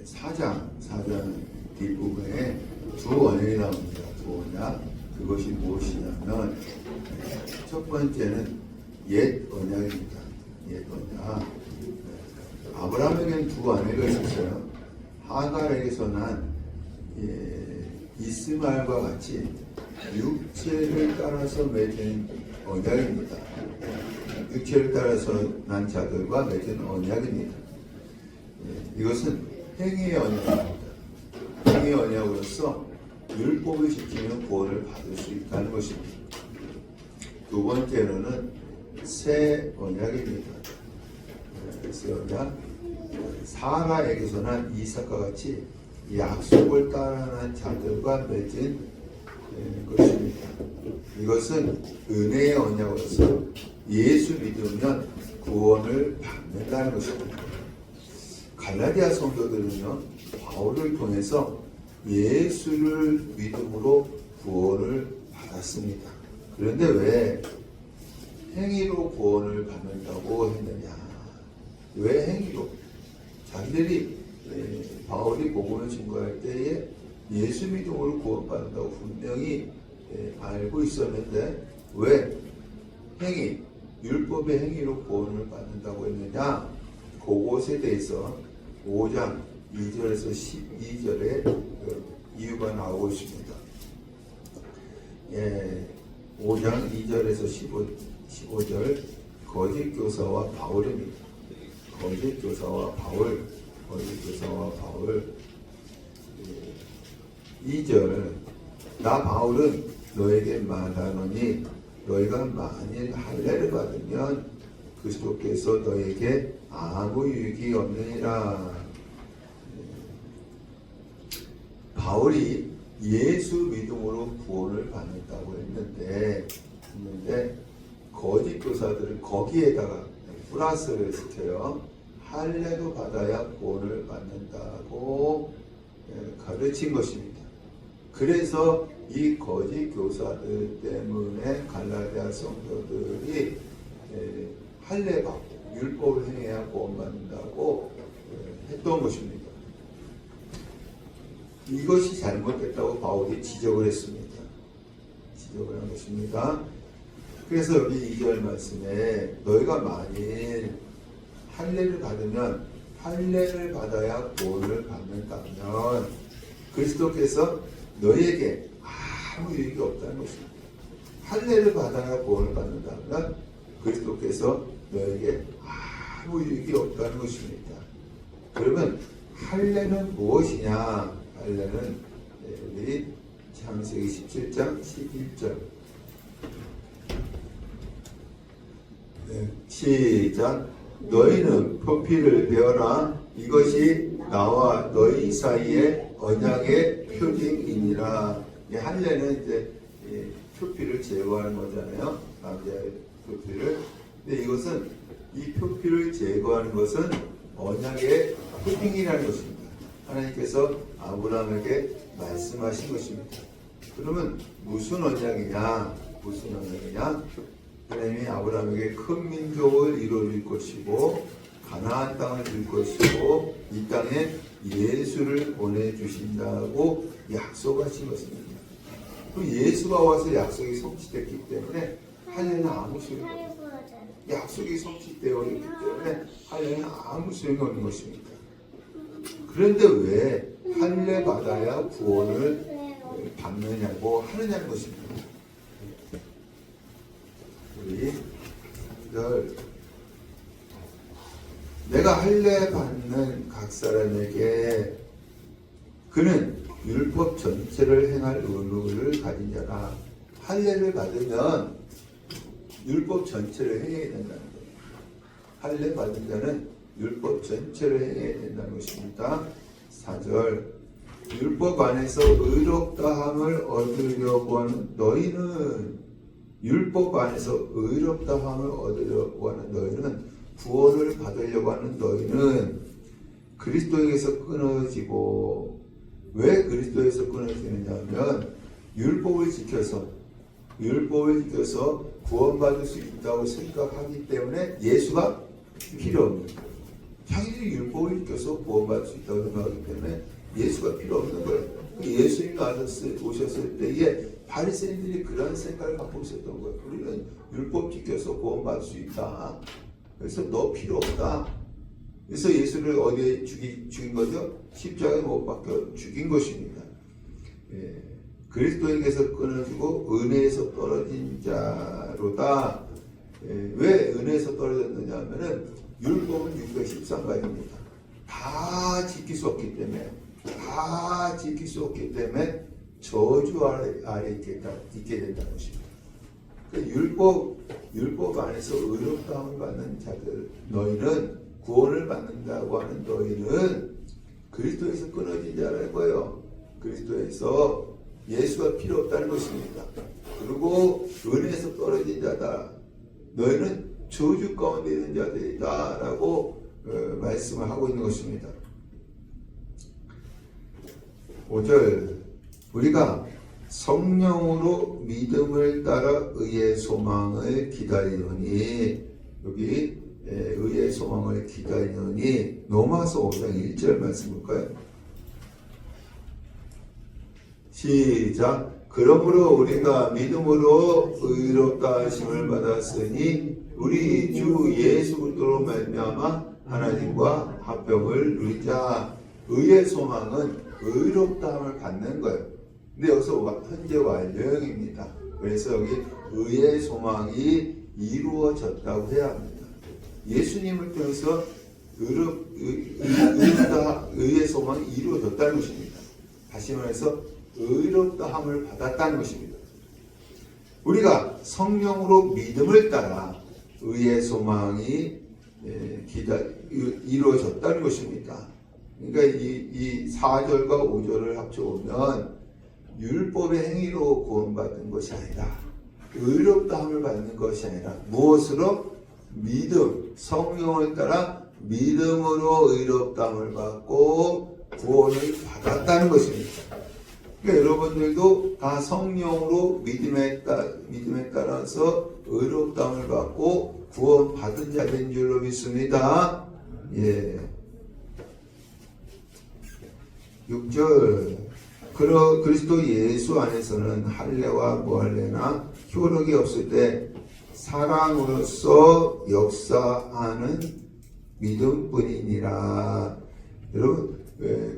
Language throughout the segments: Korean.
4장 뒷부분에 두 언약이 나옵니다. 두 언약. 그것이 무엇이냐면 첫 번째는 옛 언약입니다. 옛 언약. 아브라함에게는 두 아내가 있었어요. 하갈에게서 난 이스마엘과 같이 육체를 따라서 맺은 언약입니다. 육체를 따라서 난 자들과 맺은 언약입니다. 이것은 행위의 언약입니다. 행위의 언약으로서 율법을 지키면 구원을 받을 수 있다는 것입니다. 두 번째로는 새 언약입니다. 새 언약. 사라에게서 난 이삭과 같이 약속을 따라 난 자들과 맺은 것입니다. 이것은 은혜의 언약으로서 예수 믿으면 구원을 받는다는 것입니다. 갈라디아 성도들은요, 바울을 통해서 예수를 믿음으로 구원을 받았습니다. 그런데 왜 행위로 구원을 받는다고 했느냐? 왜 행위로? 자기들이 바울이 복음을 증거할 때에 예수 믿음으로 구원받는다고 분명히 알고 있었는데 왜 행위, 율법의 행위로 구원을 받는다고 했느냐? 그것에 대해서 5장 2절에서 12절에 이유가 나오고 있습니다. 5장 2절에서 15절 거짓 교사와 바울입니다. 거짓 교사와 바울 2절 나 바울은 너에게 말하노니 너희가 만일 할례를 받으면 그리스도께서 너에게 아무 유익이 없느니라. 바울이 예수 믿음으로 구원을 받는다고 했는데 거짓 교사들은 거기에다가 플러스를 시켜요. 할례도 받아야 구원을 받는다고 가르친 것입니다. 그래서 이 거짓 교사들 때문에 갈라디아 성도들이 할례 받고 율법을 행해야 구원받는다고 했던 것입니다. 이것이 잘못됐다고 바울이 지적을 했습니다. 지적을 한 것입니다. 그래서 여기 2절 말씀에 너희가 만일 할례를 받으면 할례를 받아야 구원을 받는다면 그리스도께서 너희에게 아무 유익이 없다는 것입니다. 할례를 받아야 구원을 받는다면 그리스도께서 너에게 아무 유익이 없다는 것입니다. 그러면 할례는 무엇이냐? 할례는 우리 창세기 17장 11절 시작. 너희는 표피를 베어라. 이것이 나와 너희 사이의 언약의 표징이니라. 할례는 이제 표피를 제거하는 거잖아요. 남자의 표피를. 근데 이것은 이 표피를 제거하는 것은 언약의 표징이라는 것입니다. 하나님께서 아브라함에게 말씀하신 것입니다. 그러면 무슨 언약이냐? 하나님이 아브라함에게 큰 민족을 이루어줄 것이고 가나안 땅을 줄 것이고 이 땅에 예수를 보내주신다고 약속하신 것입니다. 그 예수가 와서 약속이 성취됐기 때문에 할례는 아무 소용이 없습니다. 약속이 성취되어 있기 때문에 할례는 아무 소용이 없는 것입니다. 그런데 왜 할례 받아야 구원을 받느냐고 하느냐는 것입니다. 우리 내가 할례 받는 각 사람에게 그는 율법 전체를 행할 의무를 가진 자라. 할례를 받으면 율법 전체를 행해야 된다는 거예요. 할례 받은 자는 율법 전체를 행해야 된다는 것입니다. 4절 율법 안에서 의롭다함을 얻으려고 하는 너희는 율법 안에서 의롭다함을 얻으려고 하는 너희는 구원을 받으려고 하는 너희는 그리스도에게서 끊어지고 왜 그리스도에서 끊어지느냐 하면 율법을 지켜서 구원받을 수 있다고 생각하기 때문에 예수가 필요 없는 거예요. 자기들이 율법을 지켜서 구원받을 수 있다고 생각하기 때문에 예수가 필요 없는 거예요. 예수님이 오셨을 때에 바리새인들이 그런 생각을 갖고 있었던 거예요. 우리는 율법 지켜서 구원받을 수 있다. 그래서 너 필요 없다. 그래서 예수를 어디에 죽인 거죠? 십자가에 못 박혀 죽인 것입니다. 그리스도에게서 끊어지고 은혜에서 떨어진 자로다. 왜 은혜에서 떨어졌느냐 하면은 율법은 613가지입니다. 다 지킬 수 없기 때문에 저주 아래 있게 된다는 것입니다. 율법 안에서 의롭다함을 받는 자들, 너희는 구원을 받는다고 하는 너희는 그리스도에서 끊어진 자라는 거예요. 그리스도에서 예수가 필요 없다는 것입니다. 그리고 은혜에서 떨어진 자다. 너희는 저주 가운데 있는 자들이다 라고 말씀을 하고 있는 것입니다. 5절 우리가 성령으로 믿음을 따라 의의 소망을 기다리노니 여기 의의 소망을 기다리노니 로마서 5장 1절 말씀 볼까요? 시작. 그러므로 우리가 믿음으로 의롭다 하심을 받았으니 우리 주 예수 그리스도로 말미암아 하나님과 합병을 누리자. 의의 소망은 의롭다함을 받는 거예요. 근데 여기서 현재 완료형입니다. 그래서 여기 의의 소망이 이루어졌다고 해야 합니다. 예수님을 통해서 의의 소망이 이루어졌다는 것입니다. 다시 말해서 의롭다함을 받았다는 것입니다. 우리가 성령으로 믿음을 따라 의의 소망이 이루어졌다는 것입니다. 그러니까 이 4절과 5절을 합쳐보면 율법의 행위로 구원받은 것이 아니라 의롭다함을 받는 것이 아니라 무엇으로? 믿음, 성령을 따라 믿음으로 의롭다함을 받고 구원을 받았다는 것입니다. 그러니까 여러분들도 다 성령으로 믿음에 따라서 의롭다함을 받고 구원 받은 자된 줄로 믿습니다. 6절 그리스도 예수 안에서는 할례와 무할례나 효력이 없을 때 사랑으로서 역사하는 믿음뿐이니라. 여러분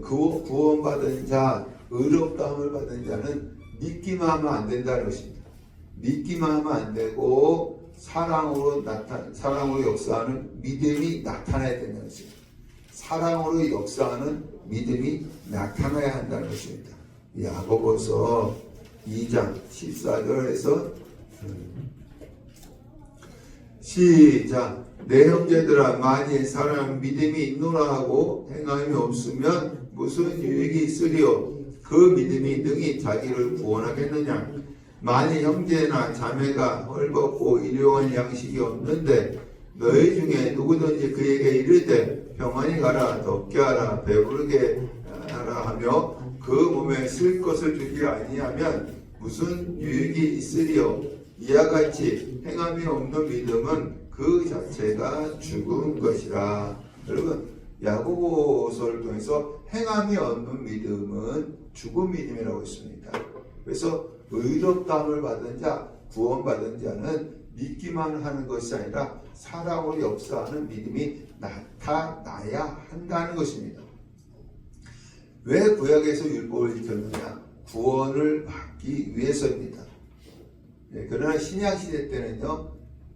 구원받은 자, 의롭다함을 받은 자는 믿기만 하면 안 된다는 것입니다. 믿기만 하면 안 되고 사랑으로 역사하는 믿음이 나타나야 된다는 것입니다. 사랑으로 역사하는 믿음이 나타나야 한다는 것입니다. 야고보서 2장 14절에서 시작. 내 형제들아 만일 사람 믿음이 있노라 하고 행함이 없으면 무슨 유익이 있으리요? 그 믿음이 능히 자기를 구원하겠느냐? 만일 형제나 자매가 헐벗고 일용할 양식이 없는데 너희 중에 누구든지 그에게 이르되 평안히 가라, 덥게 하라, 배부르게 하라 하며 그 몸에 쓸 것을 주지 아니하면 무슨 유익이 있으리요? 이와 같이 행함이 없는 믿음은 그 자체가 죽은 것이라. 여러분 야고보서를 통해서 행함이 없는 믿음은 죽은 믿음이라고 했습니다. 그래서 의롭다함을 받은 자, 구원받은 자는 믿기만 하는 것이 아니라 사랑으로 역사하는 믿음이 나타나야 한다는 것입니다. 왜 구약에서 율법을 지켰느냐? 구원을 받기 위해서입니다. 그러나 신약시대 때는요,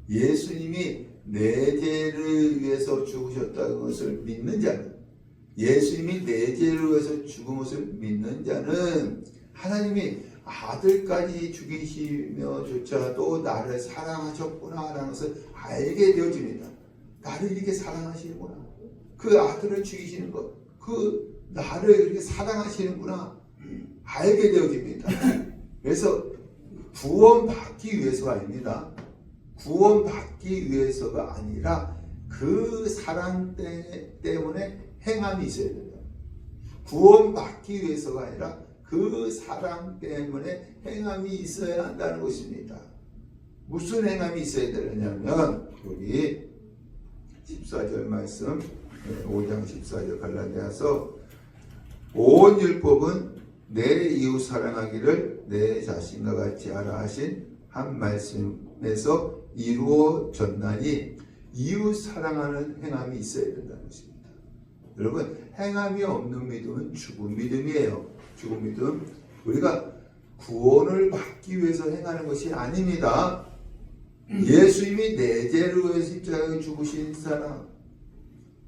예수님이 내 죄를 위해서 죽으셨다는 것을 믿는 자는, 예수님이 내 죄를 위해서 죽은 것을 믿는 자는 하나님이 아들까지 죽이시며조차도 나를 사랑하셨구나라는 것을 알게 되어집니다. 나를 이렇게 사랑하시는구나. 그 아들을 죽이시는 것, 그 나를 이렇게 사랑하시는구나 알게 되어집니다. 그래서 구원받기 위해서가 아닙니다. 구원받기 위해서가 아니라 그 사랑 때문에 행함이 있어야 된다. 구원받기 위해서가 아니라 그 사랑 때문에 행함이 있어야 한다는 것입니다. 무슨 행함이 있어야 되느냐면 여기 14절 말씀 5장 14절 갈라디아서 온 율법은 내 이웃 사랑하기를 내 자신과 같이 하라 하신 한 말씀에서 이루어졌나니 이웃 사랑하는 행함이 있어야 된다는 것입니다. 여러분, 행함이 없는 믿음은 죽은 믿음이에요. 죽은 믿음. 우리가 구원을 받기 위해서 행하는 것이 아닙니다. 예수님이 내 죄를 위해 십자가에 죽으신 사랑,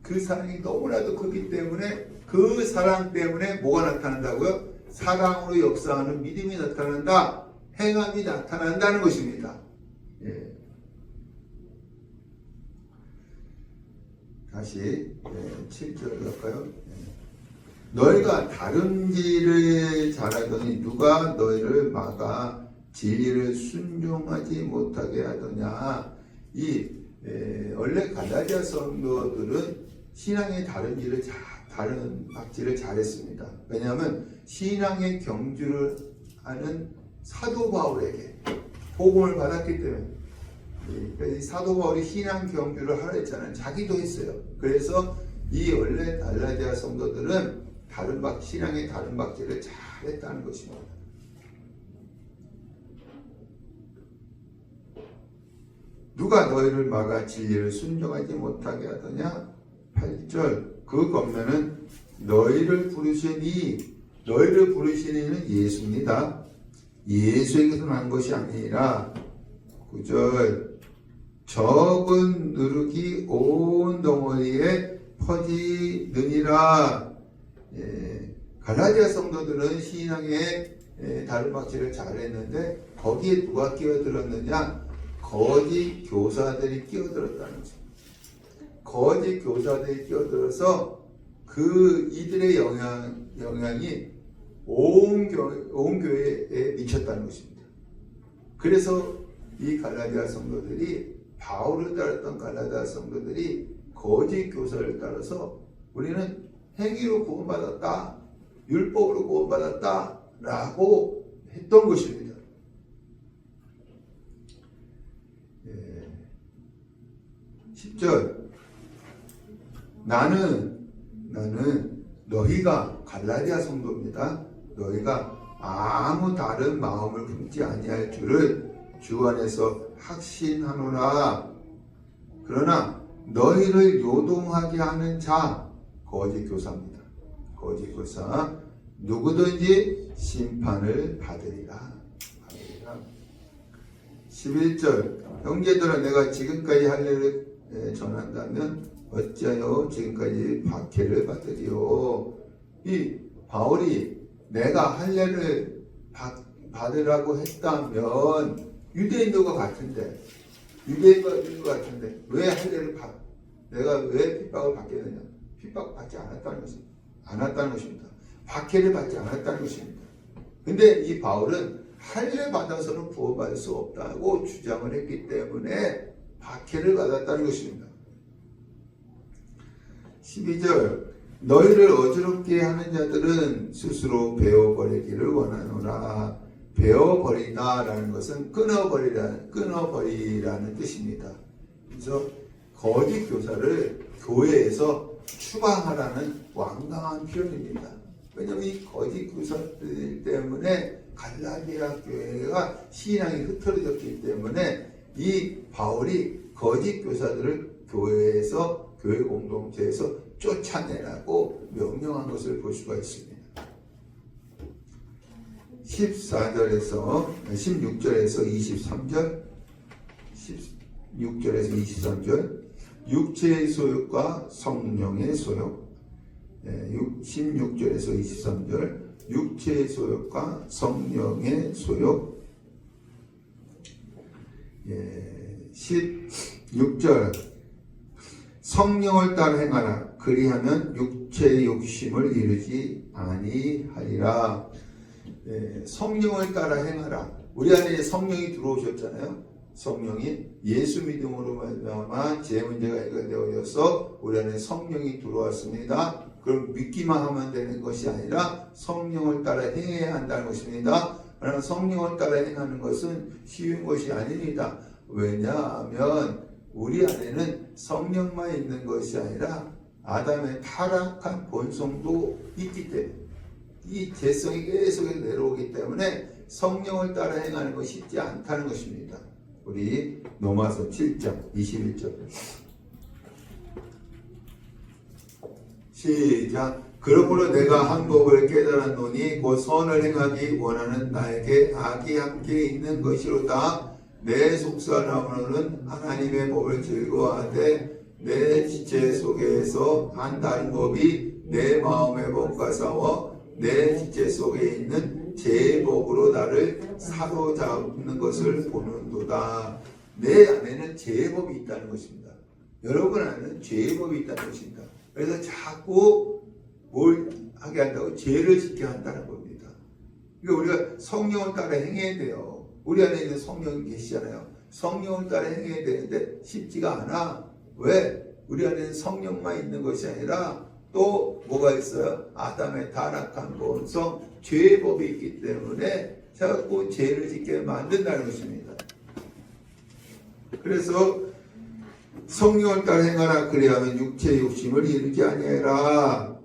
그 사랑이 너무나도 크기 때문에 그 사랑 때문에 뭐가 나타난다고요? 사랑으로 역사하는 믿음이 나타난다. 행함이 나타난다는 것입니다. 예. 다시 7절 갈까요? 너희가 다른 일을 잘하더니 누가 너희를 막아 진리를 순종하지 못하게 하더냐. 원래 갈라디아 성도들은 신앙의 다른 일을 다른 박질을 잘했습니다. 왜냐하면 신앙의 경주를 하는 사도 바울에게 복음을 받았기 때문에. 이 사도 바울이 신앙 경주를 하려 했잖아요. 자기도 했어요. 그래서 이 원래 갈라디아 성도들은 신앙의 다른 박질을 잘했다는 것입니다. 누가 너희를 막아 진리를 순종하지 못하게 하더냐? 8절 그 권면은 너희를 부르신 이는 예수입니다. 예수에게서 난 것이 아니라 9절 적은 누룩이 온 덩어리에 퍼지느니라. 갈라디아 성도들은 신앙의 다른 박질을 잘했는데 거기에 누가 끼어들었느냐? 거짓 교사들이 끼어들었다는 거죠. 거짓 교사들이 끼어들어서 이들의 영향이 온 교회에 미쳤다는 것입니다. 그래서 이 갈라디아 성도들이 바울을 따랐던 갈라디아 성도들이 거짓 교사를 따라서 우리는 행위로 구원받았다, 율법으로 구원받았다 라고 했던 것입니다. 10절 나는 너희가 갈라디아 성도입니다. 너희가 아무 다른 마음을 품지 아니할 줄을 주 안에서 확신하노라. 그러나 너희를 요동하게 하는 자 거짓 교사입니다. 거짓 교사 누구든지 심판을 받으리라. 11절 형제들아 내가 지금까지 할례를 전한다면 어찌하여 지금까지 박해를 받으리요. 이 바울이 내가 할례를 받으라고 했다면 유대인들과 같은데 왜 할례를 내가 왜 핍박을 받겠느냐? 핍박받지 않았다는 것입니다. 박해를 받지 않았다는 것입니다. 근데 이 바울은 할례 받아서는 구원받을 수 없다고 주장을 했기 때문에 박해를 받았다는 것입니다. 12절 너희를 어지럽게 하는 자들은 스스로 베어버리기를 원하노라. 베어버리다라는 것은 끊어버리라는 뜻입니다. 그래서 거짓 교사를 교회에서 추방하라는 완강한 표현입니다. 왜냐하면 이 거짓 교사들 때문에 갈라디아 교회가 신앙이 흩어졌기 때문에 이 바울이 거짓 교사들을 교회에서 교회 공동체에서 쫓아내라고 명령한 것을 볼 수가 있습니다. 16절에서 23절 16절에서 23절 육체의 소욕과 성령의 소욕 16절에서 23절 육체의 소욕과 성령의 소욕 16절 성령을 따라 행하라. 그리하면 육체의 욕심을 이루지 아니하리라. 성령을 따라 행하라. 우리 안에 성령이 들어오셨잖아요. 성령이 예수 믿음으로 말미암아 죄 문제가 해결되어서 우리 안에 성령이 들어왔습니다. 그럼 믿기만 하면 되는 것이 아니라 성령을 따라 행해야 한다는 것입니다. 그러나 성령을 따라 행하는 것은 쉬운 것이 아닙니다. 왜냐하면 우리 안에는 성령만 있는 것이 아니라 아담의 타락한 본성도 있기 때문에 이 죄성이 계속 내려오기 때문에 성령을 따라 행하는 것이 쉽지 않다는 것입니다. 우리 로마서 7장 21절 시작. 그러므로 내가 한 법을 깨달았노니 곧 선을 행하기 원하는 나에게 악이 함께 있는 것이로다. 내 속사람으로는 하나님의 법을 즐거워하되 내 지체 속에서 한 다른 법이 내 마음의 법과 싸워 내 지체 속에 있는 제 법으로 나를 사로잡는 것을 보는도다. 내 안에는 죄의 법이 있다는 것입니다. 여러분 안에는 죄의 법이 있다는 것입니다. 그래서 자꾸 뭘 하게 한다고? 죄를 짓게 한다는 겁니다. 그러니까 우리가 성령을 따라 행해야 돼요. 우리 안에 있는 성령이 계시잖아요. 성령을 따라 행해야 되는데 쉽지가 않아. 왜? 우리 안에는 성령만 있는 것이 아니라 또 뭐가 있어요? 아담의 타락한 본성, 죄의 법이 있기 때문에 자꾸 죄를 짓게 만든다는 것입니다. 그래서 성령을 따라 행하라. 그래야만 육체의 욕심을 이루지 아니하라.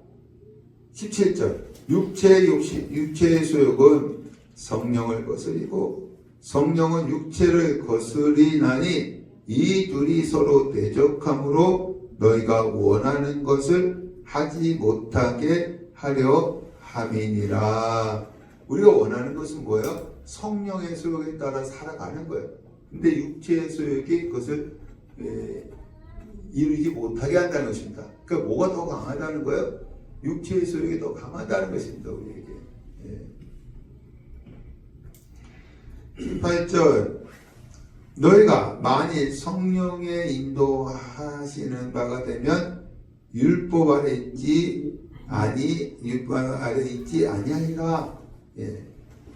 17절 육체의 욕심, 육체의 소욕은 성령을 거스리고 성령은 육체를 거스리나니 이 둘이 서로 대적함으로 너희가 원하는 것을 하지 못하게 하려 함이니라. 우리가 원하는 것은 뭐예요? 성령의 소욕에 따라 살아가는 거예요. 근데 육체의 소욕이 그것을 이루지 못하게 한다는 것입니다. 그러니까 뭐가 더 강하다는 거예요? 육체의 소욕이 더 강하다는 것입니다. 우리에게. 18절 너희가 만일 성령의 인도하시는 바가 되면 율법 아래 있지 아니하리라.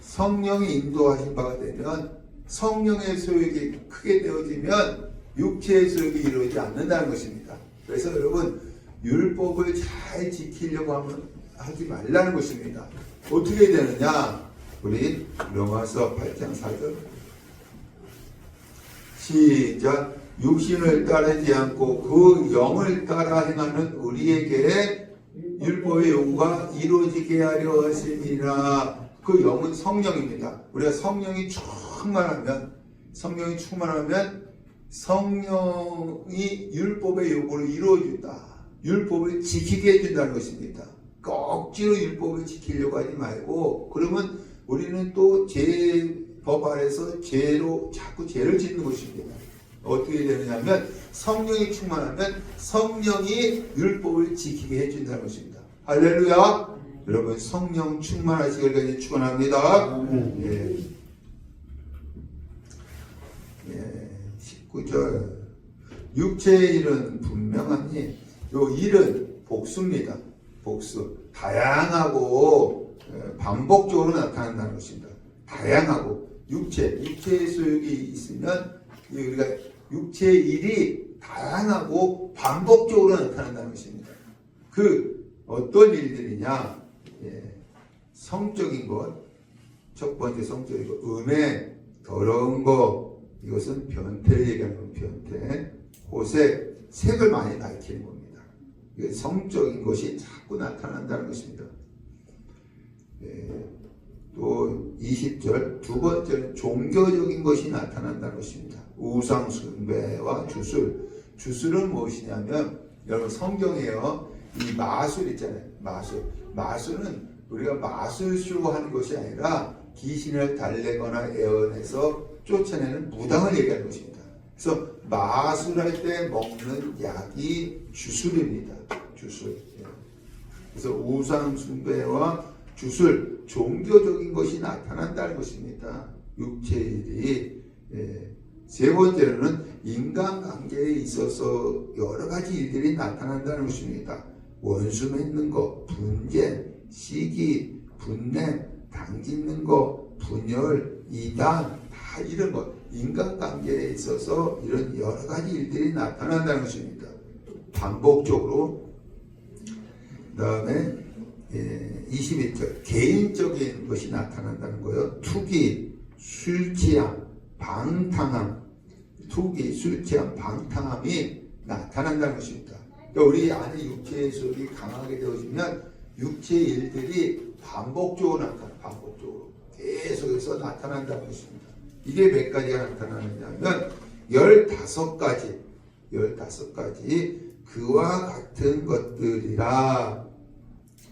성령이 인도하신 바가 되면 성령의 소욕이 크게 되어지면 육체의 소욕이 이루어지지 않는다는 것입니다. 그래서 여러분 율법을 잘 지키려고 하지 말라는 것입니다. 어떻게 되느냐? 우리 로마서 8장 4절 시작. 육신을 따르지 않고 그 영을 따라 행하는 우리에게 율법의 요구가 이루어지게 하려 하심이라. 그 영은 성령입니다. 우리가 성령이 충만하면 성령이 율법의 요구를 이루어준다. 율법을 지키게 해준다는 것입니다. 억지로 율법을 지키려고 하지 말고, 그러면 우리는 또 법 아래서 자꾸 죄를 짓는 것입니다. 어떻게 되느냐면 성령이 충만하면 성령이 율법을 지키게 해준다는 것입니다. 할렐루야. 여러분 성령 충만하시길 축원합니다. 19절 육체의 일은 분명하니, 요 일은 복수입니다. 복수. 다양하고 반복적으로 나타난다는 것입니다. 다양하고 육체의 소욕이 있으면 우리가 육체의 일이 다양하고 반복적으로 나타난다는 것입니다. 그 어떤 일들이냐? 성적인 것, 첫 번째 성적인 것, 음해, 더러운 것, 이것은 변태를 얘기하는 건 변태, 호색, 색을 많이 밝히는 겁니다. 성적인 것이 자꾸 나타난다는 것입니다. 또 20절 두 번째는 종교적인 것이 나타난다는 것입니다. 우상 숭배와 주술. 주술은 무엇이냐면 여러분 성경에요, 이 마술 있잖아요. 마술은 우리가 마술쇼 하는 것이 아니라 귀신을 달래거나 애원해서 쫓아내는 무당을 얘기하는 것입니다. 그래서 마술할 때 먹는 약이 주술입니다. 주술. 그래서 우상 숭배와 주술, 종교적인 것이 나타난다는 것입니다. 육체일이. 세 번째로는 인간관계에 있어서 여러 가지 일들이 나타난다는 것입니다. 원수 맺는 것, 분쟁, 시기, 분냄, 당짓는 것, 분열, 이단, 다 이런 것, 인간관계에 있어서 이런 여러 가지 일들이 나타난다는 것입니다. 반복적으로. 그 다음에 21절 개인적인 것이 나타난다는 거예요. 투기, 술 취함, 방탕함, 투기, 술 취함, 방탕함이 나타난다는 것입니다. 그러니까 우리 안에 육체의 소욕이 강하게 되어지면 육체의 일들이 반복적으로 나타나, 반복적으로 계속해서 나타난다는 것입니다. 이게 몇 가지가 나타나느냐면 15가지 그와 같은 것들이라.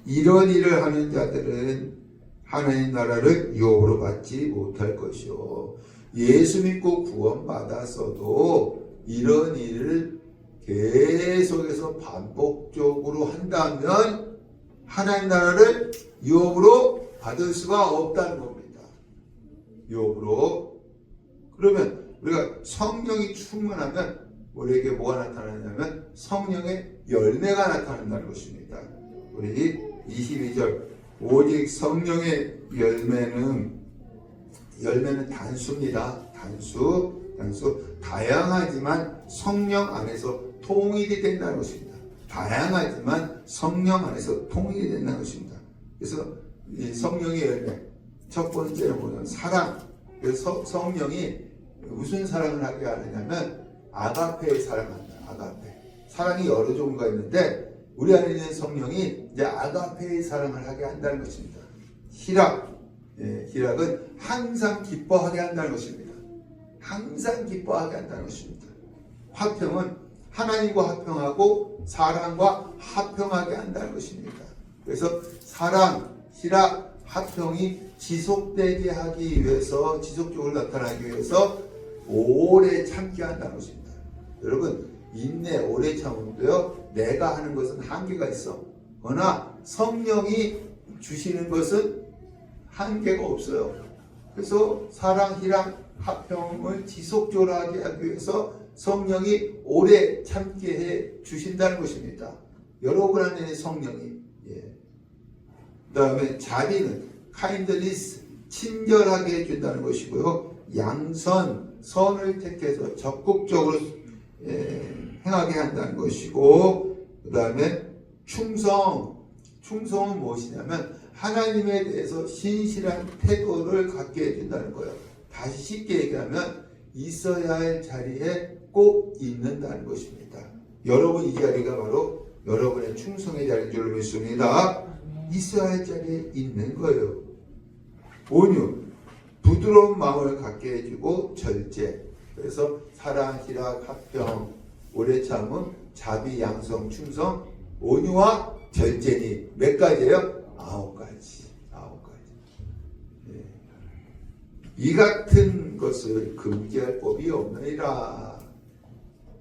이런 일을 하는 자들은 하나님 나라를 유업으로 받지 못할 것이요. 예수 믿고 구원받았어도 이런 일을 계속해서 반복적으로 한다면 하나님 나라를 유업으로 받을 수가 없다는 겁니다. 유업으로. 그러면 우리가 성령이 충만하면 우리에게 뭐가 나타나냐면 성령의 열매가 나타난다는 것입니다. 우리 22절 오직 성령의 열매는 단수입니다. 단수 다양하지만 성령 안에서 통일이 된다는 것입니다. 다양하지만 성령 안에서 통일이 된다는 것입니다. 그래서 이 성령의 열매 첫 번째는 뭐냐면 사랑. 그래서 성령이 무슨 사랑을 하게 하느냐면 아가페의 사랑합니다. 아가페. 사랑이 여러 종류가 있는데 우리 안에 있는 성령이 이제 아가페의 사랑을 하게 한다는 것입니다. 희락. 희락은 항상 기뻐하게 한다는 것입니다. 항상 기뻐하게 한다는 것입니다. 화평은 하나님과 화평하고 사랑과 화평하게 한다는 것입니다. 그래서 사랑, 희락, 화평이 지속되게 하기 위해서, 지속적으로 나타나기 위해서 오래 참게 한다는 것입니다. 여러분, 인내, 오래 참음도요, 내가 하는 것은 한계가 있어. 그러나 성령이 주시는 것은 한계가 없어요. 그래서 사랑, 희락, 화평을 지속적으로 하게 하기 위해서 성령이 오래 참게 해 주신다는 것입니다. 여러분 안에 성령이. 그 다음에 자비는 kindness, 친절하게 해준다는 것이고요. 양선, 선을 택해서 적극적으로 행하게 한다는 것이고, 그 다음에 충성은 무엇이냐면 하나님에 대해서 신실한 태도를 갖게 해준다는 거예요. 다시 쉽게 얘기하면 있어야 할 자리에 꼭 있는다는 것입니다. 여러분 이 자리가 바로 여러분의 충성의 자리인 줄 믿습니다. 있어야 할 자리에 있는 거예요. 온유, 부드러운 마음을 갖게 해주고 절제. 그래서 사랑, 희락, 화평, 오래 참음, 자비, 양성, 충성, 온유와 절제니 몇 가지예요? 9가지. 이 같은 것을 금지할 법이 없느니라.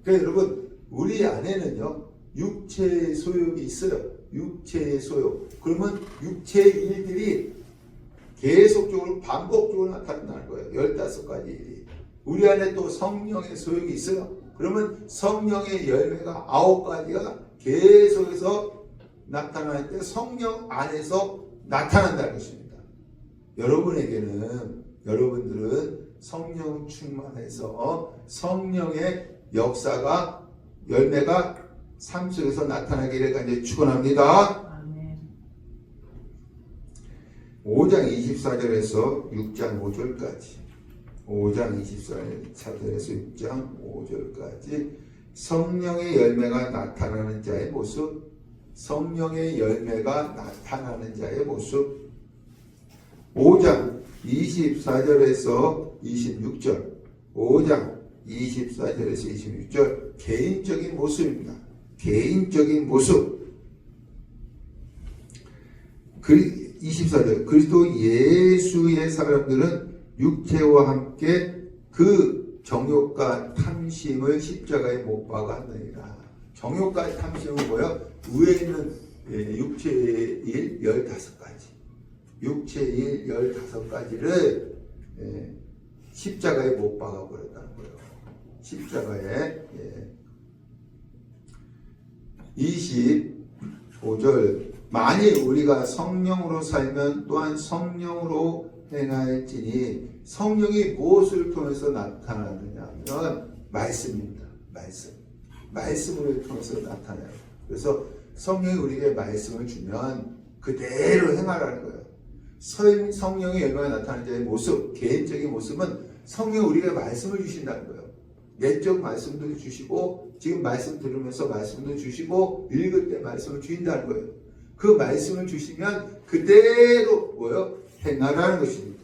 그러니까 여러분, 우리 안에는요, 육체의 소욕이 있어요. 육체의 소욕. 그러면 육체의 일들이 계속적으로 반복적으로 나타난다는 거예요. 15가지 일이. 우리 안에 또 성령의 소욕이 있어요. 그러면 성령의 열매가 9가지가 계속해서 나타날 때 성령 안에서 나타난다는 것입니다. 여러분들은 성령 충만해서 성령의 역사가 열매가 삶 속에서 나타나기를 간절히 축원합니다. 5장 24절에서 6장 5절까지 5장 24절에서 6장 5절까지 성령의 열매가 나타나는 자의 모습, 성령의 열매가 나타나는 자의 모습. 5장 24절에서 26절 5장 24절에서 26절 개인적인 모습입니다. 개인적인 모습. 24절 그리스도 예수의 사람들은 육체와 함께 그 정욕과 탐심을 십자가에 못 박았느니라. 정욕과 탐심은 뭐야? 위에 있는 육체의 일 15가지. 육체의 일 15가지를 십자가에 못 박아버렸다는 거예요. 십자가에. 25절 만일 우리가 성령으로 살면 또한 성령으로 행할지니. 성령이 무엇을 통해서 나타나느냐 하면 말씀입니다. 말씀을 통해서 나타나요. 그래서 성령이 우리에게 말씀을 주면 그대로 행하라는 거예요. 성령의 열매가 나타나는 자의 모습, 개인적인 모습은 성령이 우리에게 말씀을 주신다는 거예요. 내적 말씀도 주시고 지금 말씀 들으면서 말씀도 주시고 읽을 때 말씀을 주신다는 거예요. 그 말씀을 주시면 그대로 뭐요? 행하라는 것입니다.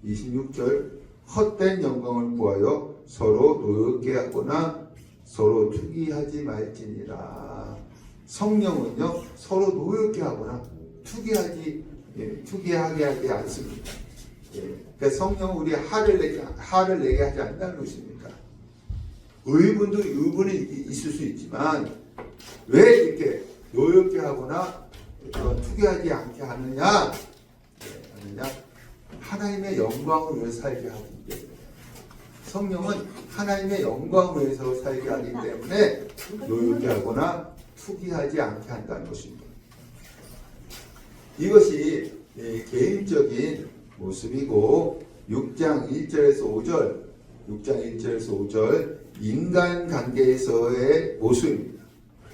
26절 헛된 영광을 구하여 서로 노엽게 하거나 서로 투기하지 말지니라. 성령은요 서로 노엽게 하거나 투기하게 하지 않습니다. 그러니까 성령은 우리 화를 내게 하지 않는다는 것입니다. 의분이 있을 수 있지만 왜 이렇게 노엽게 하거나 투기하지 않게 하느냐? 하나님의 영광을 위해서 살게 하기 때문에. 성령은 하나님의 영광을 위해서 살게 하기 때문에 노엽게 하거나 투기하지 않게 한다는 것입니다. 이것이 개인적인 모습이고 6장 1절에서 5절 인간관계에서의 모습입니다.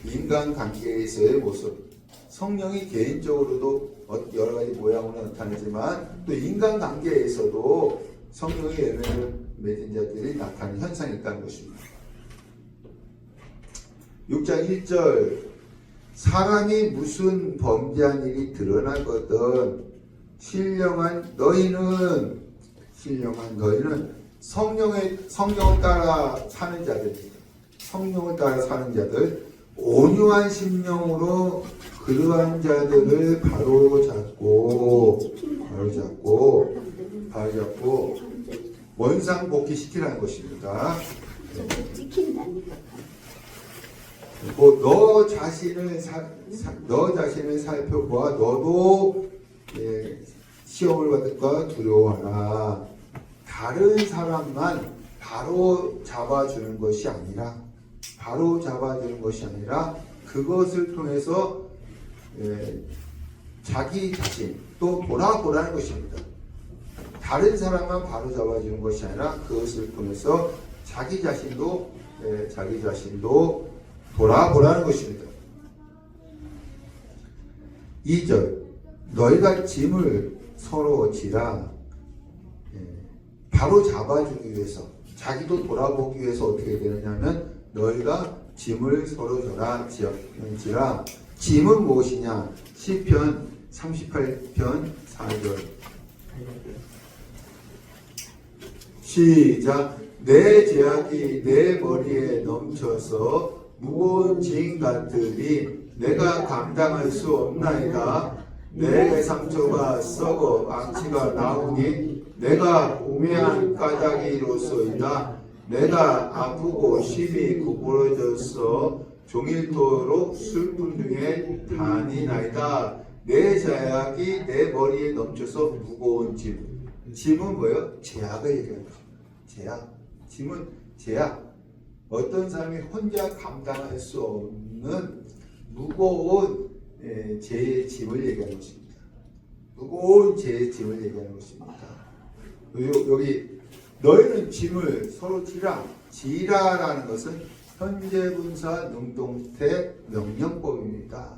인간관계에서의 모습. 성령이 개인적으로도 여러 가지 모양으로 나타나지만 또 인간관계에서도 성령의 열매를 맺은 자들이 나타나는 현상이 있다는 것입니다. 6장 1절 사람이 무슨 범죄한 일이 드러나거든 신령한 너희는 성령을 따라 사는 자들입니다. 성령을 따라 사는 자들 온유한 심령으로 그러한 자들을 바로잡고 원상복귀시키라는 것입니다. 너 자신을 살펴보아 너도 시험을 받을까 두려워하라. 다른 사람만 바로 잡아주는 것이 아니라 그것을 통해서 자기 자신 또 돌아보라는 것입니다. 다른 사람만 바로 잡아주는 것이 아니라 그것을 통해서 자기 자신도 돌아보라는 것입니다. 2절 너희가 짐을 서로 지라. 바로 잡아주기 위해서 자기도 돌아보기 위해서 어떻게 되느냐면 너희가 짐을 서로 지라. 짐은 무엇이냐? 시편 38편 4절 시작. 내 죄악이 내 머리에 넘쳐서 무거운 짐 같으니 내가 감당할 수 없나이다. 내 상처가 썩어 악취가 나오니 내가 우매한 까닭이로소이다. 내가 아프고 심히 구부러졌어 종일토록 슬픔 중에 다니나이다. 내 죄악이 내 머리에 넘쳐서 무거운 짐. 짐은 뭐예요? 죄악을 얘기하는 거죠. 짐은 죄악. 어떤 사람이 혼자 감당할 수 없는 무거운 죄의 짐을 얘기하는 것입니다. 무거운 죄의 짐을 얘기하는 것입니다. 여기 너희는 짐을 서로 지라. 지라라는 것은 현재분사 능동태 명령법입니다.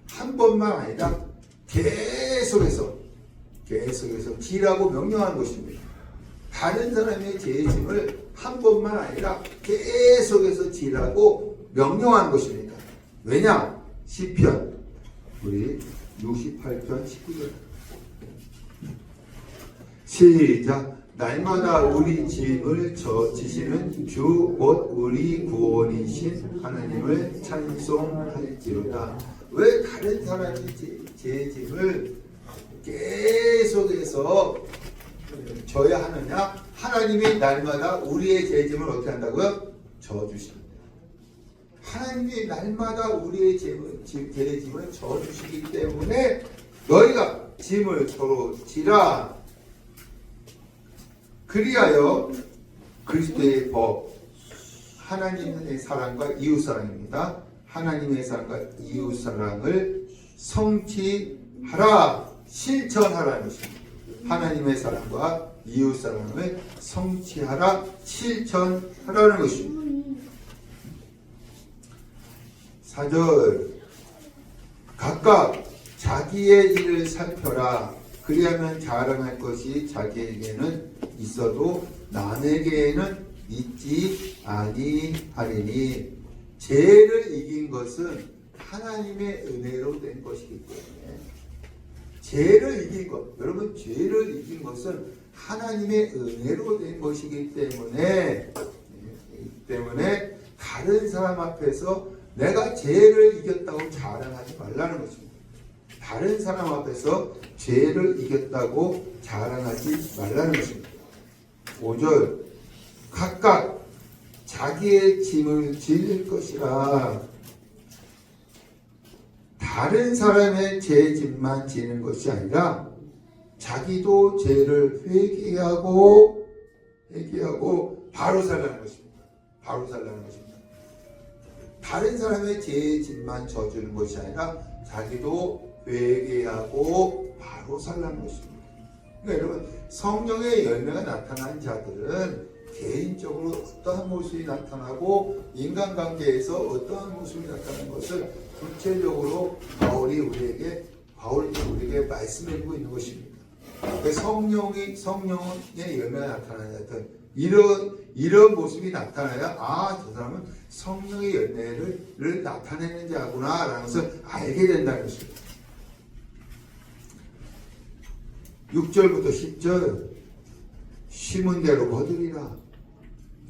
한 번만 아니라 계속해서 지라고 명령하는 것입니다. 다른 사람의 죄의 짐을 한 번만 아니라 계속해서 지라고 명령하는 것입니다. 왜냐? 시편 우리 68편 19절 시작. 날마다 우리 짐을 지시는 주 곧 우리 구원이신 하나님을 찬송할지로다. 왜 다른 사람이 제 짐을 계속해서 져야 하느냐? 하나님이 날마다 우리의 제 짐을 어떻게 한다고요? 져주십니다. 하나님이 날마다 우리의 제 짐을 져주시기 때문에 너희가 짐을 서로 지라. 그리하여 그리스도의 법, 하나님의 사랑과 이웃사랑입니다. 하나님의 사랑과 이웃사랑을 성취하라, 실천하라는 것입니다. 하나님의 사랑과 이웃사랑을 성취하라, 실천하라는 것입니다. 4절 각각 자기의 일을 살펴라. 그리하면 자랑할 것이 자기에게는 있어도 남에게는 있지 아니하리니. 죄를 이긴 것은 하나님의 은혜로 된 것이기 때문에, 죄를 이긴 것, 여러분 죄를 이긴 것은 하나님의 은혜로 된 것이기 때문에 다른 사람 앞에서 내가 죄를 이겼다고 자랑하지 말라는 것입니다. 다른 사람 앞에서 죄를 이겼다고 자랑하지 말라는 것입니다. 5절, 각각 자기의 짐을 질 것이라. 다른 사람의 죄 짐만 지는 것이 아니라 자기도 죄를 회개하고 바로 살라는 것입니다. 바로 살라는 것입니다. 다른 사람의 죄 짐만 져주는 것이 아니라 자기도 회개하고 바로 살라는 것입니다. 그러니까 여러분, 성령의 열매가 나타난 자들은 개인적으로 어떠한 모습이 나타나고 인간관계에서 어떠한 모습이 나타나는 것을 구체적으로 바울이 우리에게 말씀해주고 있는 것입니다. 성령의 열매가 나타나는 자들, 이런 모습이 나타나야 저 사람은 성령의 열매를 나타내는 자구나 라는 것을 알게 된다는 것입니다. 6절부터 10절, 심은 대로 거두리라.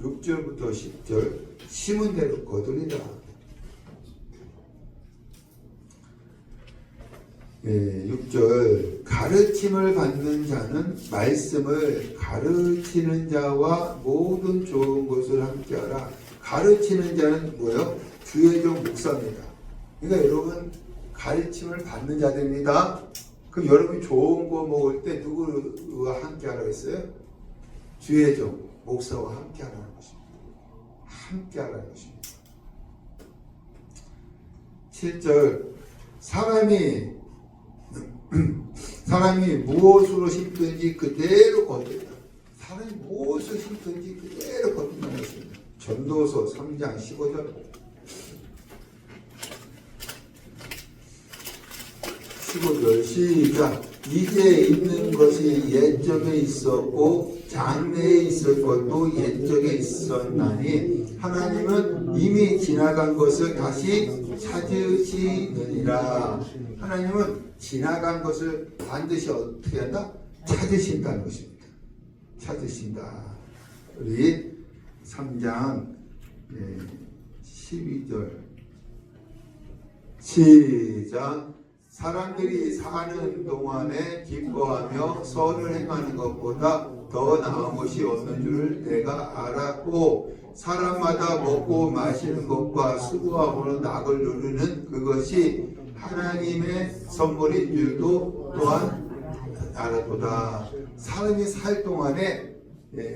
6절부터 10절, 심은 대로 거두리라. 6절, 가르침을 받는 자는 말씀을 가르치는 자와 모든 좋은 것을 함께하라. 가르치는 자는 뭐예요? 주의 종 목사입니다. 그러니까 여러분, 가르침을 받는 자들입니다. 그럼 여러분이 좋은 거 먹을 때 누구와 함께하라고 했어요? 주의 종 목사와 함께하라는 것입니다. 함께하라는 것입니다. 7절, 사람이 무엇으로 심든지 그대로 거둔다. 사람이 무엇을 심든지 그대로 거둔다는 것입니다. 전도서 3장 15절. 15절 시작. 이제 있는 것이 옛적에 있었고 장래에 있을 것도 옛적에 있었나니 하나님은 이미 지나간 것을 다시 찾으시느니라. 하나님은 지나간 것을 반드시 어떻게 한다? 찾으신다는 것입니다. 찾으신다. 우리 3장 12절 시작. 사람들이 사는 동안에 기뻐하며 선을 행하는 것보다 더 나은 것이 없는 줄을 내가 알았고 사람마다 먹고 마시는 것과 수고함으로 낙을 누르는 그것이 하나님의 선물인 줄도 또한 알았도다. 사람이 살 동안에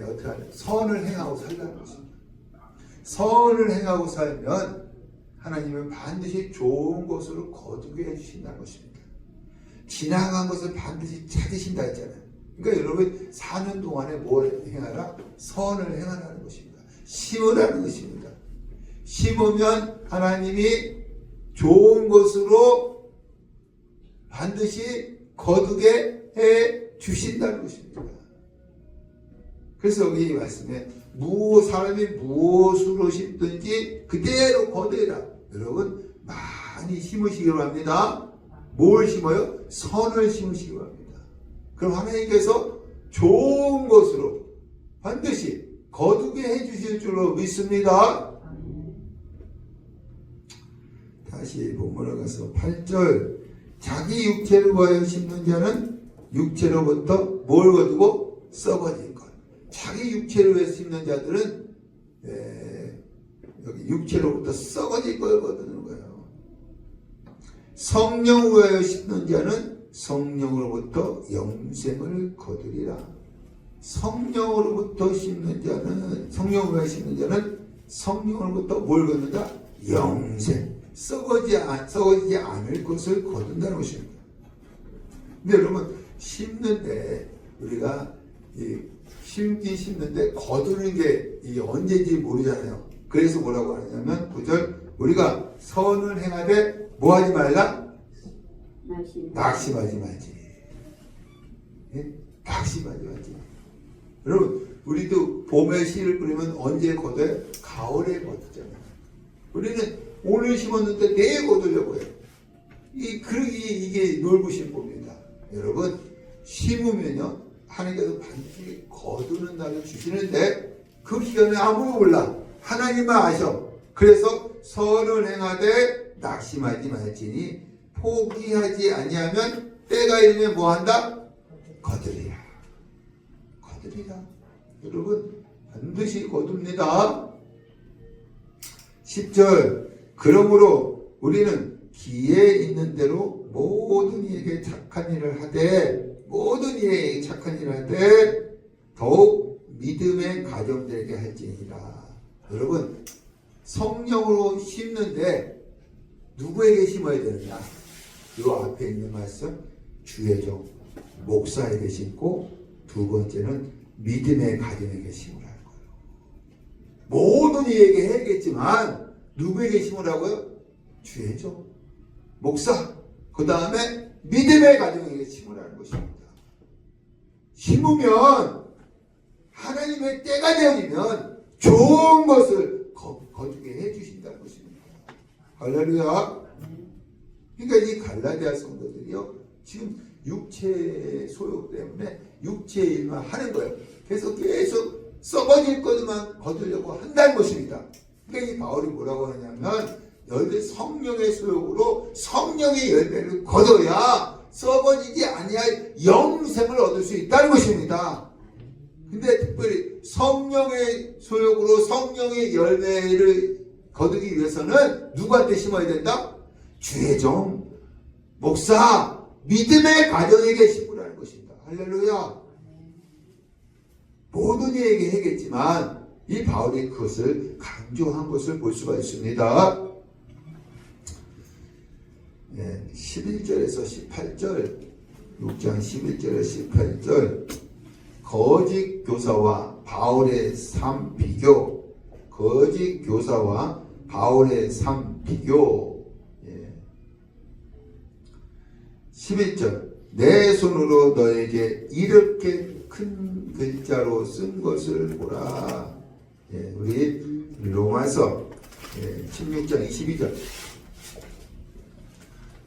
어떻게 하냐? 선을 행하고 살라는 것입니다. 선을 행하고 살면 하나님은 반드시 좋은 것으로 거두게 해주신다는 것입니다. 지나간 것을 반드시 찾으신다 했잖아요. 그러니까 여러분 사는 동안에 뭘 행하라? 선을 행하라는 것입니다. 심으라는 것입니다. 심으면 하나님이 좋은 것으로 반드시 거두게 해 주신다는 것입니다. 그래서 여기 말씀에 사람이 무엇으로 심든지 그대로 거두라. 여러분 많이 심으시기로 합니다. 뭘 심어요? 선을 심으시기로 합니다. 그럼 하나님께서 좋은 것으로 반드시 거두게 해주실 줄로 믿습니다. 다시 본문을 가서 8절 자기 육체를 구하여 심는 자는 육체로부터 뭘 거두고 썩어질 것. 자기 육체를 위해 심는 자들은 여기 육체로부터 썩어질 걸 거두는 거예요. 성령으로 하여 심는 자는 성령으로부터 영생을 거두리라. 성령으로부터 심는 자는 성령으로 하여 심는 자는 성령으로부터 뭘 거둔다? 영생. 썩어지지 않을 것을 거둔다는 것입니다. 근데 여러분 심는데 우리가 심는데 거두는 게 이게 언제인지 모르잖아요. 그래서 뭐라고 하냐면 9절 우리가 선을 행하되 뭐하지 말라? 낙심하지 말지. 예? 낙심하지 말지. 여러분, 우리도 봄에 씨를 뿌리면 언제 거둬요? 가을에 거두잖아요. 우리는 오늘 심었는데 내일 거두려고 해요. 이게 놀부신 봅니다. 여러분, 심으면요, 하나님께서 반드시 거두는 날을 주시는데, 그 기간에 아무도 몰라. 하나님만 아셔. 그래서 선을 행하되 낙심하지 말지니 포기하지 아니하면 때가 이르면 뭐한다? 거두리라. 거두리라. 여러분, 반드시 거둡니다. 10절, 그러므로 우리는 기에 있는 대로 모든 이에게 착한 일을 하되 더욱 믿음의 가정들에게 할지니라. 여러분, 성령으로 심는데 누구에게 심어야 되느냐? 이 앞에 있는 말씀, 주의 종 목사에게 심고, 두 번째는 믿음의 가정에게 심으라는 거예요. 모든 이에게 해야겠지만 누구에게 심으라고요? 주의 종 목사, 그 다음에 믿음의 가정에게 심으라는 것입니다. 심으면 하나님의 때가 되어지면 좋은 것을 거두게 해주신다는 것입니다. 할렐루야. 그러니까 이 갈라디아 성도들이요, 지금 육체 소욕 때문에 육체의 일만 하는 거예요. 계속 썩어질 것만 거두려고 한다는 것입니다. 그러니까 이 바울이 뭐라고 하냐면, 너희들 성령의 소욕으로 성령의 열매를 거둬야 썩어지지 아니할 영생을 얻을 수 있다는 것입니다. 근데 특별히 성령의 소욕으로 성령의 열매를 거두기 위해서는 누구한테 심어야 된다? 주의 종, 목사, 믿음의 가정에게 심으라는 것입니다. 할렐루야. 모든 이에게 해겠지만 이 바울이 그것을 강조한 것을 볼 수가 있습니다. 11절에서 18절, 6장 11절에서 18절, 거짓 교사와 바울의 삶 비교, 거짓 교사와 바울의 삶 비교. 11절, 내 손으로 너에게 이렇게 큰 글자로 쓴 것을 보라. 우리 로마서 16장 22절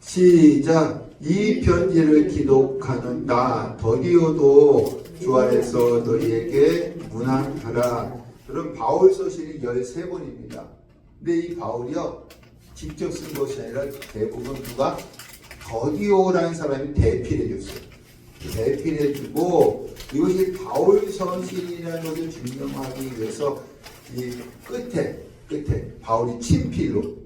시작. 이 편지를 기독하는 나 더디오도 주 안에서 너희에게 문안하라. 그럼 바울 서신이 13권입니다. 근데 이 바울이요, 직접 쓴 것이 아니라 대부분 누가? 더디오라는 사람이 대필해줬어요. 대필해주고, 이것이 바울 서신이라는 것을 증명하기 위해서 이 끝에 바울이 친필로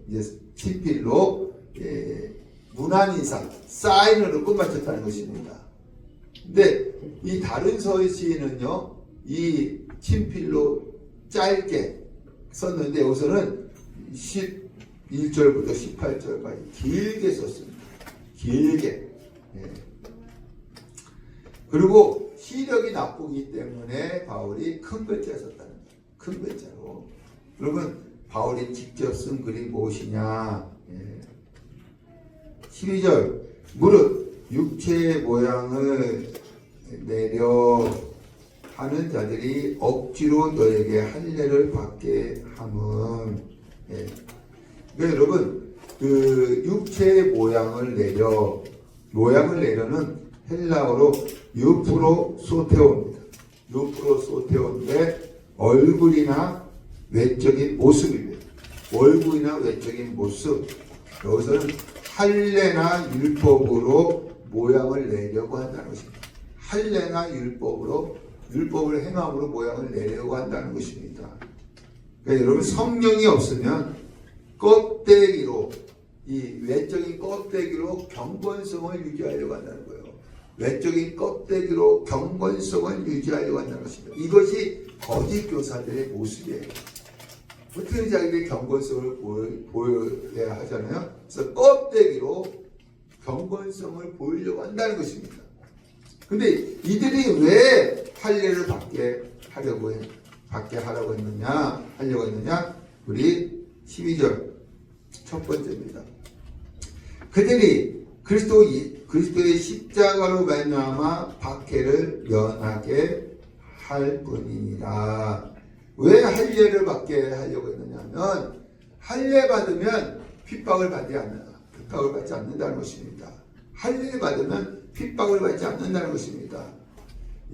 문안인사, 사인으로 끝마쳤다는 것입니다. 근데 이 다른 서신은요, 이 친필로 짧게 썼는데 여기서는 11절부터 18절까지 길게 썼습니다. 길게. 그리고 시력이 나쁘기 때문에 바울이 큰 글자 썼다는 거예요. 큰 글자로. 여러분, 바울이 직접 쓴 글이 무엇이냐? 12절, 무릇 육체의 모양을 내려 하는 자들이 억지로 너에게 할례를 받게 함은. 그러니까 여러분, 그 육체의 모양을 내려는 헬라어로 유프로 소테오입니다. 유프로 소테오인데 얼굴이나 외적인 모습입니다. 얼굴이나 외적인 모습. 여기서는 할례나 율법으로 모양을 내려고 한다는 것입니다. 할례나 율법을 행함으로 모양을 내려고 한다는 것입니다. 그러니까 여러분, 성령이 없으면 껍데기로, 이 외적인 껍데기로 경건성을 유지하려고 한다는 거예요. 외적인 껍데기로 경건성을 유지하려고 한다는 것입니다. 이것이 거짓 교사들의 모습이에요. 어떻게 자기들의 경건성을 보여야 하잖아요. 그래서 껍데기로 경건성을 보이려고 한다는 것입니다. 근데 이들이 왜 할례를 받게 하려고 했느냐? 우리 12절 첫 번째입니다. 그들이 그리스도의 십자가로 말미암아 박해를 면하게 할 뿐이니라. 왜 할례를 받게 하려고 했느냐면 할례 받으면 핍박을 받지 않는다는 것입니다. 할례 받으면 핍박을 받지 않는다는 것입니다.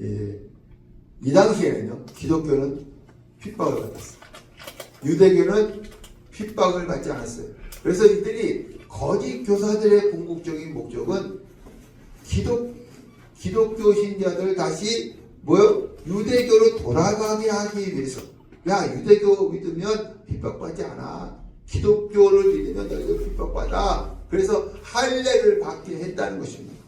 예. 이 당시에는요, 기독교는 핍박을 받았어요. 유대교는 핍박을 받지 않았어요. 그래서 이들이 거짓 교사들의 궁극적인 목적은 기독교 신자들 다시 유대교로 돌아가게 하기 위해서. 야, 유대교 믿으면 핍박받지 않아. 기독교를 믿으면 너희도 핍박받아. 그래서 할례를 받게 했다는 것입니다.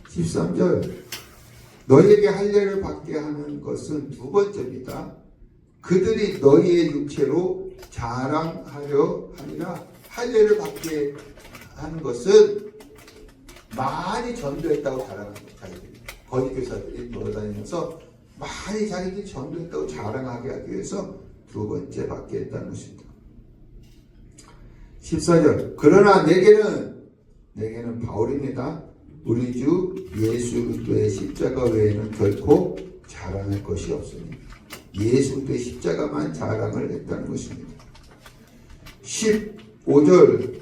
13절 너희에게 할례를 받게 하는 것은 두 번째입니다. 그들이 너희의 육체로 자랑하려 함이라. 할례를 받게 하는 것은 많이 전도했다고 자랑합니다. 자기들이. 거짓 교사들이 돌아다니면서 많이 자기들이 전도했다고 자랑하게 하기 위해서 두 번째 받게 했다는 것입니다. 14절 그러나 내게는 바울입니다. 우리 주 예수 그리스도의 십자가 외에는 결코 자랑할 것이 없습니다. 예수 그리스도의 십자가만 자랑을 했다는 것입니다. 15절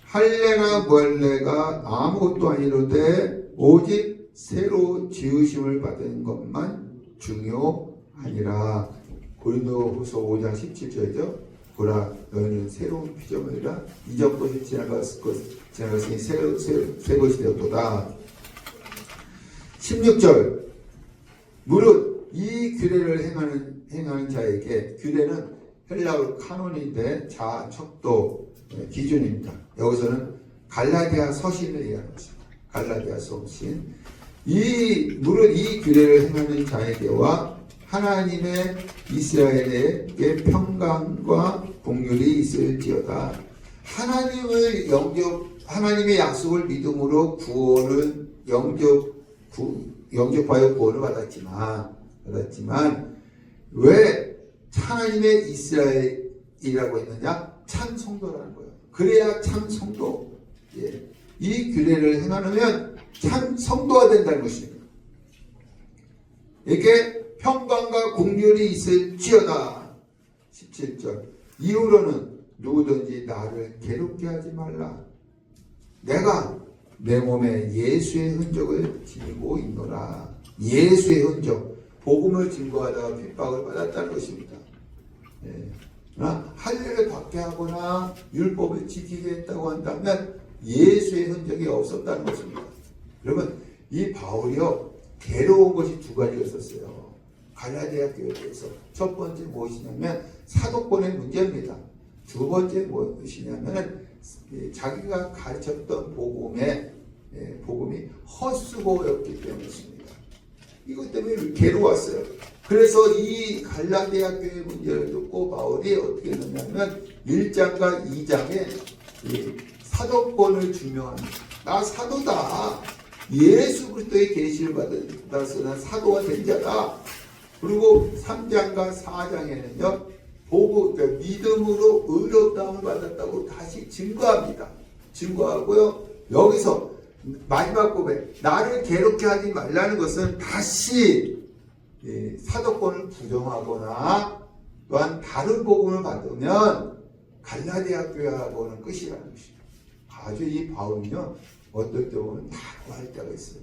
할례나 무할례가 아무것도 아니로되 오직 새로 지으심을 받은 것만 중요하니라. 고린도후서 5장 17절이죠. 보라 너희는 새로운 피조물이라 이전 것이 지나갔으니 새 것이 되었도다. 16절 무릇 이 규례를 행하는 자에게, 규례는 헬라어로 카논인데 척도 기준입니다. 여기서는 갈라디아 서신을 얘기하는 것입니다. 갈라디아 서신. 무릇 이 규례를 행하는 자에게와 하나님의 이스라엘에게 평강과 공률이 있을지어다. 하나님의 약속을 믿음으로 영접하여 구원을 받았지만 왜 하나님의 이스라엘이라고 했느냐? 참 성도라는 거예요. 그래야 참 성도. 예. 이 규례를 행하면 참 성도가 된다는 것입니다. 이게 평강과 공률이 있을지어다. 17절 이후로는 누구든지 나를 괴롭게 하지 말라. 내가 내 몸에 예수의 흔적을 지니고 있노라. 예수의 흔적, 복음을 증거하다가 핍박을 받았다는 것입니다. 예. 할례를 받게 하거나 율법을 지키게 했다고 한다면 예수의 흔적이 없었다는 것입니다. 그러면 이 바울이요, 괴로운 것이 두 가지가 있었어요. 갈라디아 교회에서 첫 번째 무엇이냐면 사도권의 문제입니다. 두 번째 무엇이냐면 자기가 가르쳤던 복음이 헛수고였기 때문이었습니다. 이것 때문에 괴로웠어요. 그래서 이 갈라디아 교회 문제를 듣고 바울이 어떻게 했냐면 1장과 2장에 사도권을 증명합니다. 나 사도다. 예수 그리스도의 계시를 받아서 난 사도가 된 자다. 그리고 3장과 4장에는요, 그러니까 믿음으로 의롭다움을 받았다고 다시 증거합니다. 증거하고요, 여기서 마지막 고백, 나를 괴롭게 하지 말라는 것은 다시 사도권을 부정하거나 또한 다른 복음을 받으면 갈라디아 교회하고는 끝이라는 것입니다. 아주 이 바울은요, 어떨 때 보면 낙오할 때가 있어요.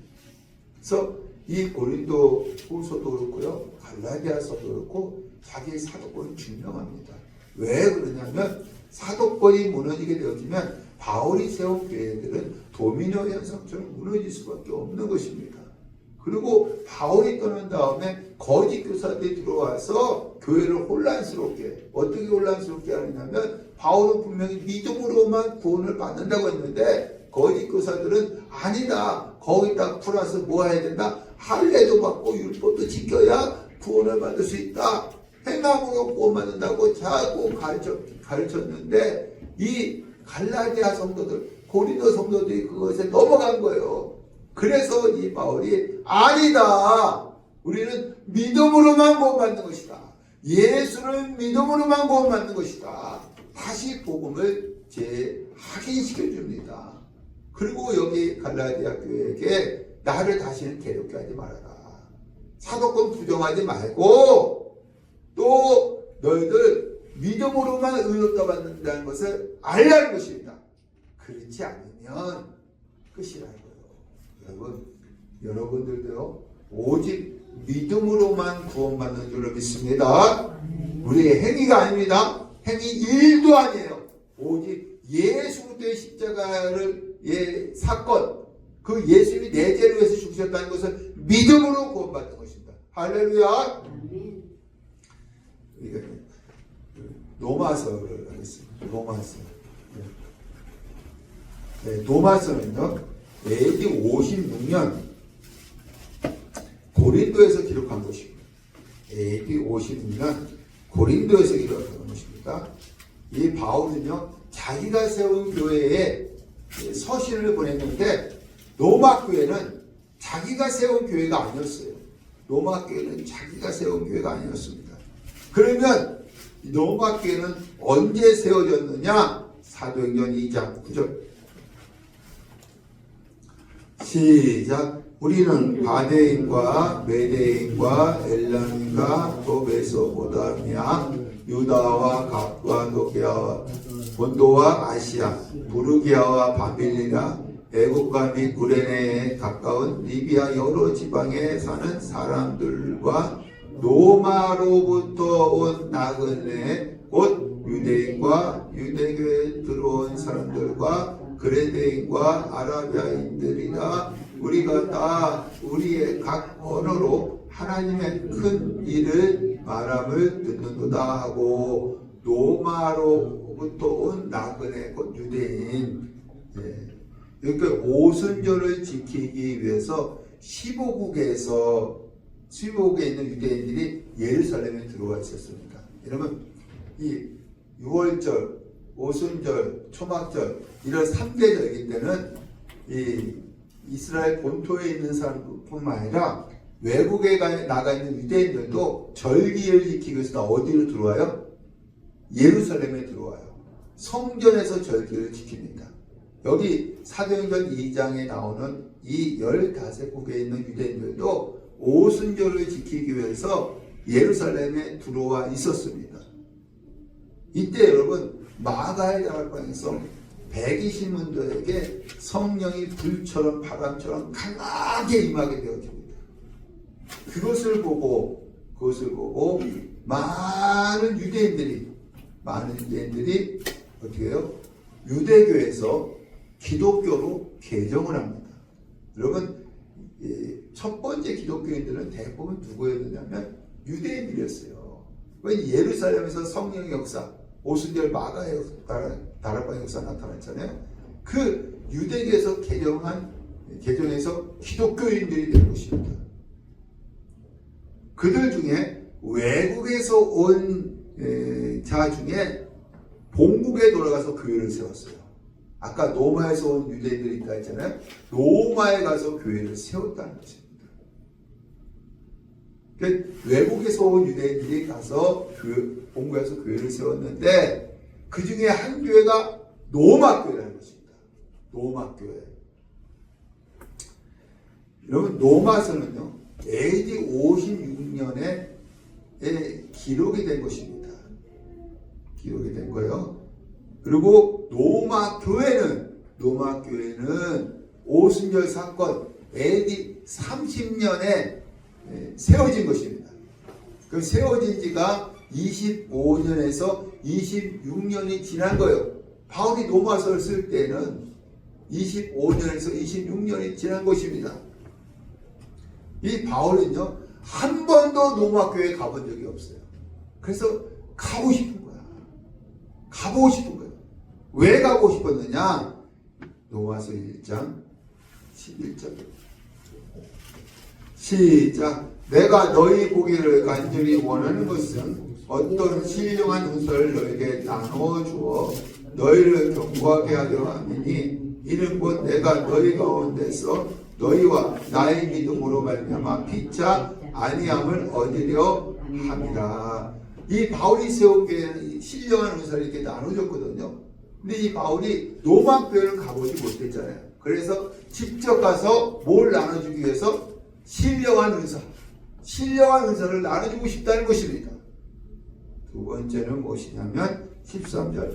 그래서 이 고린도 후서도 그렇고요, 갈라디아서도 그렇고 자기의 사도권을 증명합니다. 왜 그러냐면 사도권이 무너지게 되어지면 바울이 세운 교회들은 도미노 현상처럼 무너질 수밖에 없는 것입니다. 그리고 바울이 떠난 다음에 거짓 교사들이 들어와서 교회를 혼란스럽게, 어떻게 혼란스럽게 하느냐면 바울은 분명히 믿음으로만 구원을 받는다고 했는데 거짓 교사들은 아니다. 거기다 플러스 뭐 해야 된다? 할례도 받고 율법도 지켜야 구원을 받을 수 있다. 행함으로 구원받는다고 자꾸 가르쳤는데 이 갈라디아 성도들, 고린도 성도들이 그것에 넘어간 거예요. 그래서 이 바울이 아니다. 우리는 믿음으로만 구원받는 것이다. 예수를 믿음으로만 구원받는 것이다. 다시 복음을 재확인시켜 줍니다. 그리고 여기 갈라디아 교회에게 나를 다시는 괴롭게 하지 말아라. 사도권 부정하지 말고 또 너희들 믿음으로만 의롭다 받는다는 것을 알라는 것입니다. 그렇지 않으면 끝이라고요. 여러분들도요, 오직 믿음으로만 구원받는 줄로 믿습니다. 우리의 행위가 아닙니다. 행위 1도 아니에요. 오직 예수 그리스도의 십자가의 사건, 그 예수님이 내 죄를 위해서 죽으셨다는 것을 믿음으로 구원받는 것입니다. 할렐루야. 로마서를 하겠습니다. 로마서. 로마서는요, AD 56년 고린도에서 기록한 것입니다. AD 56년 고린도에서 기록한 것입니다. 이 바울은요, 자기가 세운 교회에 서신을 보냈는데 로마 교회는 자기가 세운 교회가 아니었어요. 로마 교회는 자기가 세운 교회가 아니었습니다. 그러면 로마 교회는 언제 세워졌느냐? 사도행전 2장 9절 시작. 우리는 바데인과 메데인과 엘람인과 또 메소포타미아, 유다와 갑과도기아와 본도와 아시아, 부르기아와 바빌리나, 애국과 및 구레네에 가까운 리비아 여러 지방에 사는 사람들과 로마로부터 온 나그네 곧 유대인과 유대교에 들어온 사람들과 그레데인과 아라비아인들이나 우리가 다 우리의 각 언어로 하나님의 큰 일을 말함을 듣는도다 하고, 로마로부터 온 나그네 곧 유대인, 그러니까 오순절을 지키기 위해서 15국에 있는 유대인들이 예루살렘에 들어와 있었습니다. 여러분, 이 6월절, 오순절, 초막절 이런 3대절기 때는 이 이스라엘 본토에 있는 사람뿐만 아니라 외국에 나가 있는 유대인들도 절기를 지키기 위해서 어디로 들어와요? 예루살렘에 들어와요. 성전에서 절기를 지킵니다. 여기 사도행전 2장에 나오는 이 15국에 있는 유대인들도 오순절을 지키기 위해서 예루살렘에 들어와 있었습니다. 이때 여러분, 마가의 다락방에서 120문들에게 성령이 불처럼 바람처럼 강하게 임하게 되어집니다. 그것을 보고 많은 유대인들이 어떻게 해요? 유대교에서 기독교로 개종을 합니다. 여러분, 첫 번째 기독교인들은 대부분 누구였느냐면 유대인들이었어요. 왜? 예루살렘에서 성령의 역사, 오순절 마가의 다락방의 역사 나타났잖아요. 그 유대교에서 개종해서 기독교인들이 된 것입니다. 그들 중에 외국에서 온 자 중에 본국에 돌아가서 교회를 세웠어요. 아까 로마에서 온 유대인들이 있다 했잖아요. 로마에 가서 교회를 세웠다는 것입니다. 그러니까 외국에서 온 유대인들이 가서 본국에서 교회를 세웠는데 그 중에 한 교회가 로마 교회라는 것입니다. 로마 교회. 여러분, 로마서는요, AD 56년에 기록이 된 것입니다. 기록이 된 거예요. 그리고 로마 교회는 오순절 사건 AD 30년에 세워진 것입니다. 그 세워진 지가 25년에서 26년이 지난 거예요. 바울이 로마서를 쓸 때는 25년에서 26년이 지난 것입니다. 이 바울은요, 한 번도 로마 교회에 가본 적이 없어요. 그래서 가고 싶은 거야. 왜 가고 싶었느냐? 로마서 1장 11절 시작. 내가 너희 보기를 간절히 원하는 것은 어떤 신령한 은사를 너에게 나누어 주어 너희를 견고하게 하려 함이니, 이는 곧 내가 너희 가운데서 너희와 나의 믿음으로 말미암아 피차 아니함을 얻으려 함이라. 이 바울이 세운 교회는 신령한 은사를 이렇게 나눠줬거든요. 근데 이 바울이 로마 교회는 가보지 못했잖아요. 그래서 직접 가서 뭘 나눠주기 위해서 신령한 은사를 나눠주고 싶다는 것입니다. 두 번째는 무엇이냐면 13절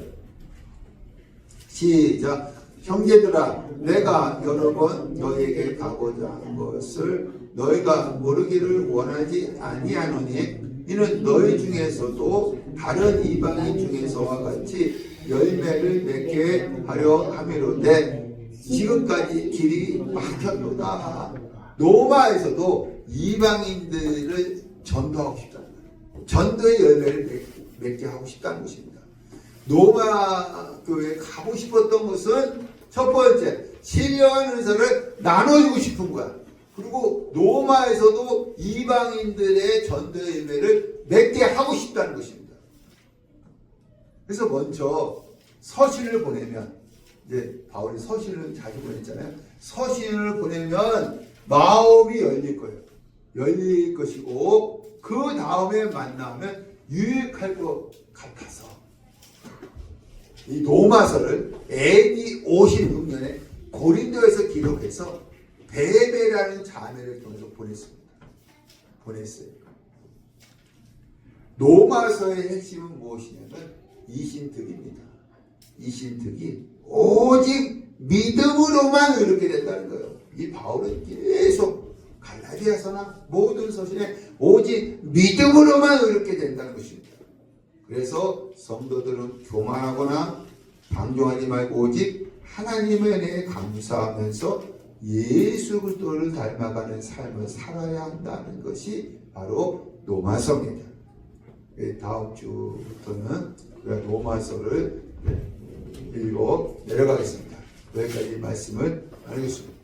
시작. 형제들아, 내가 여러 번 너에게 가고자 하는 것을 너희가 모르기를 원하지 아니하노니 이는 너희 중에서도 다른 이방인 중에서와 같이 열매를 맺게 하려 함이로되 지금까지 길이 막혔도다. 로마에서도 이방인들을 전도하고 싶다는 거예요. 전도의 열매를 맺게 하고 싶다는 것입니다. 로마 교회에 가고 싶었던 것은 첫 번째, 신령한 은사를 나눠주고 싶은 거야. 그리고 로마에서도 이방인들의 전도의 열매를 맺게 하고 싶다는 것입니다. 그래서 먼저 서신을 보내면, 이제 바울이 서신을 자주 보냈잖아요. 서신을 보내면 마음이 열릴 거예요. 열릴 것이고 그 다음에 만나면 유익할 것 같아서 이 로마서를 AD 56년에 고린도에서 기록해서 베베라는 자매를 통해서 보냈어요. 로마서의 핵심은 무엇이냐면 이신특입니다. 이신특이 오직 믿음으로만 의롭게 된다는 거예요. 이 바울은 계속 갈라디아서나 모든 서신에 오직 믿음으로만 의롭게 된다는 것입니다. 그래서 성도들은 교만하거나 방종하지 말고 오직 하나님의 은혜에 감사하면서 예수 그리스도를 닮아가는 삶을 살아야 한다는 것이 바로 로마서입니다. 다음 주부터는 로마서를 읽어 내려가겠습니다. 여기까지 말씀을 나누겠습니다.